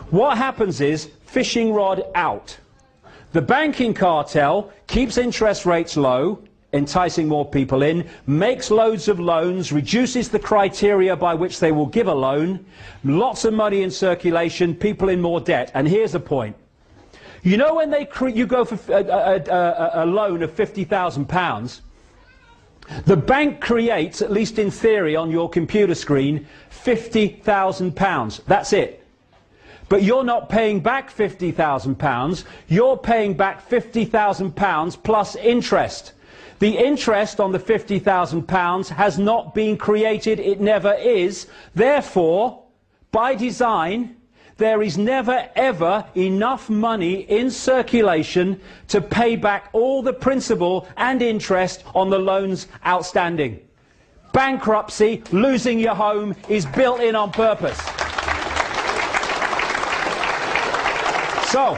what happens is fishing rod out. The banking cartel keeps interest rates low, enticing more people in, makes loads of loans, reduces the criteria by which they will give a loan, lots of money in circulation, people in more debt. And here's the point. You know when you go for a loan of £50,000, the bank creates, at least in theory on your computer screen, £50,000. That's it. But you're not paying back £50,000, you're paying back £50,000 plus interest. The interest on the £50,000 has not been created, it never is. Therefore, by design, there is never ever enough money in circulation to pay back all the principal and interest on the loans outstanding. Bankruptcy, losing your home, is built in on purpose. So,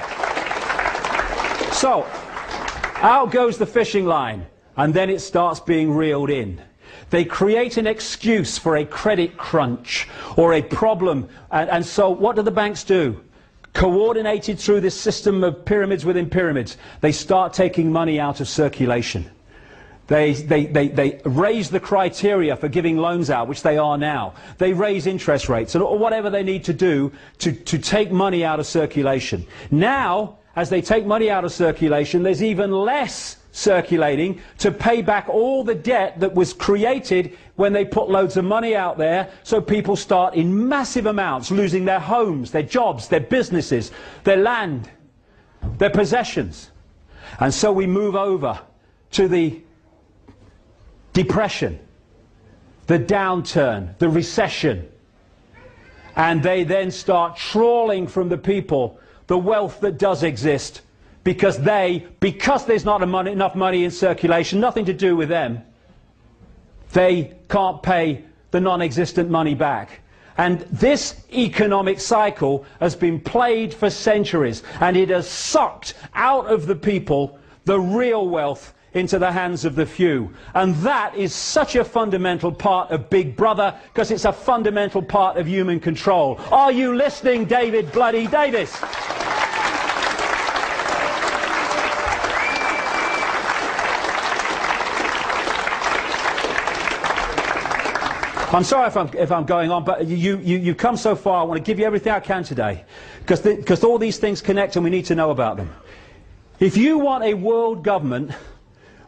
out goes the fishing line, and then it starts being reeled in. They create an excuse for a credit crunch or a problem, and so what do the banks do? Coordinated through this system of pyramids within pyramids, they start taking money out of circulation. They raise the criteria for giving loans out, which they are now. They raise interest rates, or whatever they need to do to take money out of circulation. Now, as they take money out of circulation, there's even less circulating to pay back all the debt that was created when they put loads of money out there, so people start in massive amounts losing their homes, their jobs, their businesses, their land, their possessions. And so we move over to the depression, the downturn, the recession, and they then start trawling from the people the wealth that does exist, because there's not enough money in circulation, nothing to do with them, they can't pay the non-existent money back. And this economic cycle has been played for centuries, and it has sucked out of the people the real wealth into the hands of the few. And that is such a fundamental part of Big Brother, because it's a fundamental part of human control. Are you listening, David Bloody Davis? I'm sorry if I'm going on, but you come so far. I want to give you everything I can today, because all these things connect and we need to know about them. If you want a world government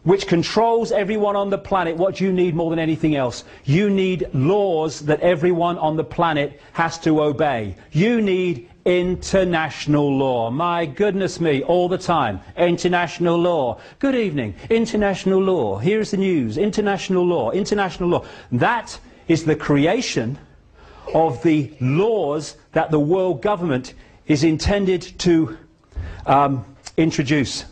which controls everyone on the planet, what do you need more than anything else? You need laws that everyone on the planet has to obey. You need international law. My goodness me, all the time. International law. Good evening. International law. Here's the news. International law. International law. That is the creation of the laws that the world government is intended to introduce.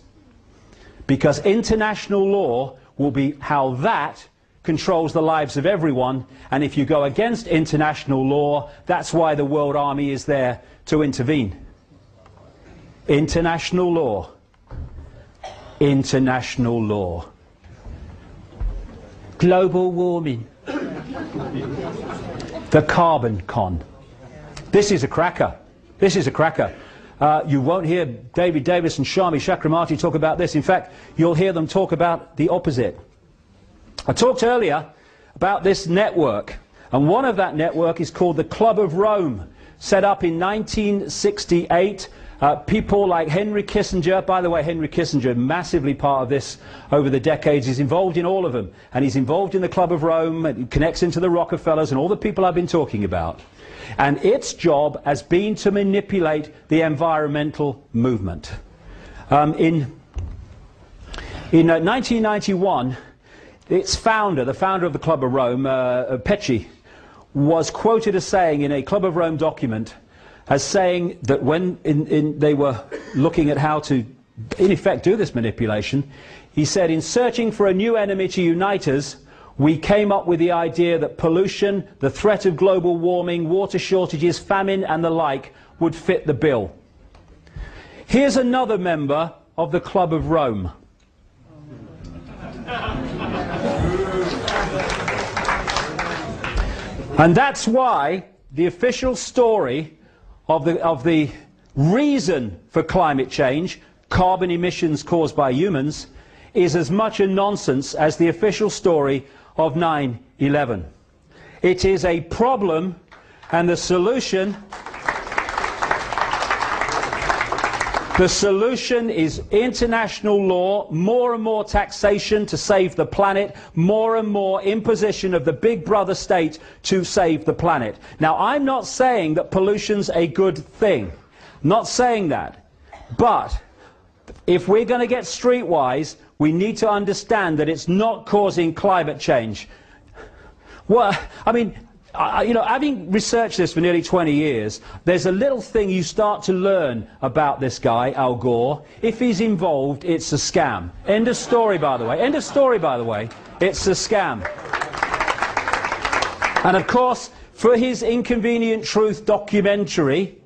Because international law will be how that controls the lives of everyone, and if you go against international law, that's why the World Army is there to intervene. International law. International law. Global warming. The carbon con. This is a cracker. This is a cracker. You won't hear David Davis and Shami Chakramarty talk about this. In fact, you'll hear them talk about the opposite. I talked earlier about this network, and one of that network is called the Club of Rome, set up in 1968. People like Henry Kissinger, by the way, Henry Kissinger, massively part of this over the decades, is involved in all of them. And he's involved in the Club of Rome, and it connects into the Rockefellers and all the people I've been talking about. And its job has been to manipulate the environmental movement. In 1991, its founder, the founder of the Club of Rome, Pecci, was quoted as saying in a Club of Rome document, as saying that when they were looking at how to, in effect, do this manipulation, he said, in searching for a new enemy to unite us, we came up with the idea that pollution, the threat of global warming, water shortages, famine and the like would fit the bill. Here's another member of the Club of Rome. And that's why the official story of the reason for climate change, carbon emissions caused by humans, is as much a nonsense as the official story of 9/11. It is a problem, and the solution is international law, more and more taxation to save the planet, more and more imposition of the big brother state to save the planet. Now, I'm not saying that pollution's a good thing. Not saying that. But if we're going to get streetwise, we need to understand that it's not causing climate change. Well, I mean, you know, having researched this for nearly 20 years, there's a little thing you start to learn about this guy, Al Gore. If he's involved, it's a scam. End of story, by the way. End of story, by the way. It's a scam. And of course, for his Inconvenient Truth documentary,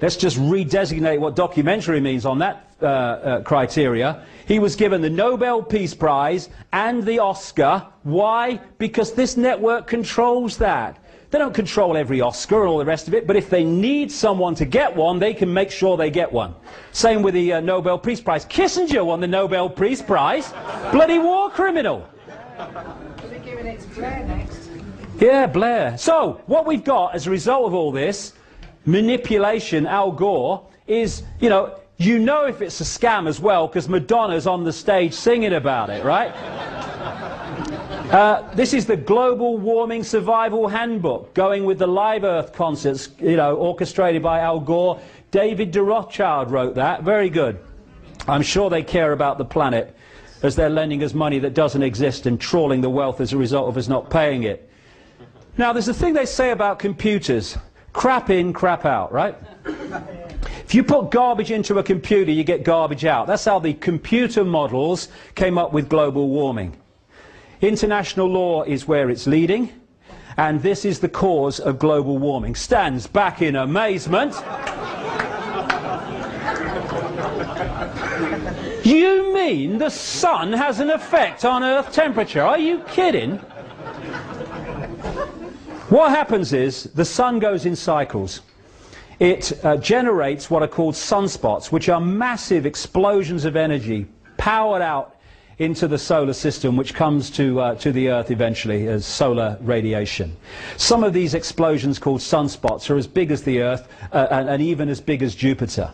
let's just redesignate what documentary means on that criteria. He was given the Nobel Peace Prize and the Oscar. Why? Because this network controls that. They don't control every Oscar and all the rest of it, but if they need someone to get one, they can make sure they get one. Same with the Nobel Peace Prize. Kissinger won the Nobel Peace Prize. Bloody war criminal. They're giving it to Blair next. Yeah, Blair. So, what we've got as a result of all this manipulation, Al Gore, is, you know if it's a scam as well, because Madonna's on the stage singing about it, right? This is the Global Warming Survival Handbook, going with the Live Earth concerts, orchestrated by Al Gore. David de Rothschild wrote that. Very good. I'm sure they care about the planet, as they're lending us money that doesn't exist and trawling the wealth as a result of us not paying it. Now, there's a thing they say about computers. Crap in, crap out, right? If you put garbage into a computer, you get garbage out. That's how the computer models came up with global warming. International law is where it's leading, and this is the cause of global warming. Stands back in amazement. You mean the sun has an effect on Earth temperature? Are you kidding? What happens is the sun goes in cycles. It generates what are called sunspots, which are massive explosions of energy powered out into the solar system, which comes to the Earth eventually as solar radiation. Some of these explosions, called sunspots, are as big as the Earth and even as big as Jupiter.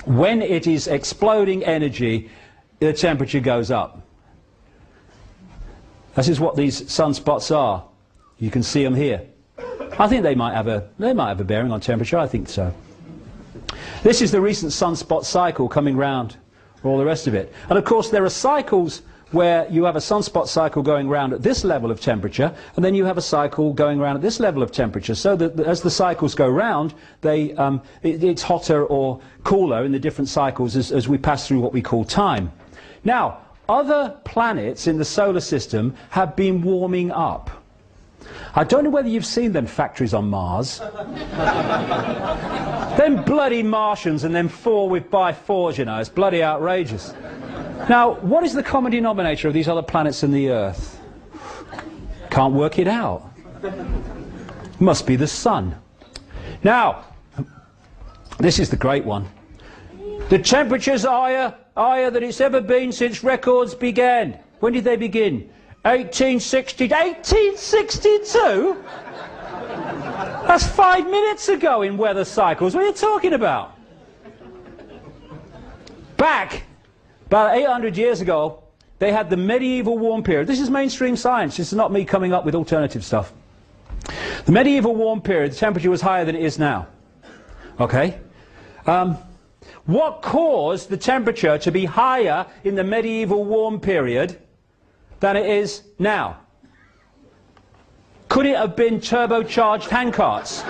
When it is exploding energy, the temperature goes up. This is what these sunspots are. You can see them here. I think they might have a bearing on temperature. I think so. This is the recent sunspot cycle coming round, all the rest of it. And of course there are cycles where you have a sunspot cycle going round at this level of temperature, and then you have a cycle going round at this level of temperature. So that as the cycles go round, it's hotter or cooler in the different cycles as we pass through what we call time. Now, other planets in the solar system have been warming up. I don't know whether you've seen them factories on Mars. Them bloody Martians and them 4x4s, you know, it's bloody outrageous. Now, what is the common denominator of these other planets and the Earth? Can't work it out. Must be the sun. Now, this is the great one. The temperature's higher than it's ever been since records began. When did they begin? 1862? That's 5 minutes ago in weather cycles. What are you talking about? Back about 800 years ago, they had the medieval warm period. This is mainstream science. This is not me coming up with alternative stuff. The medieval warm period, the temperature was higher than it is now. Okay? What caused the temperature to be higher in the medieval warm period than it is now? Could it have been turbocharged handcarts?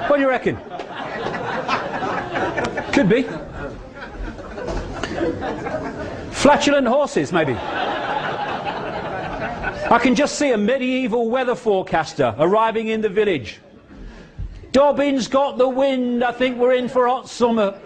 What do you reckon? Could be. Flatulent horses, maybe. I can just see a medieval weather forecaster arriving in the village. Dobbin's got the wind, I think we're in for hot summer.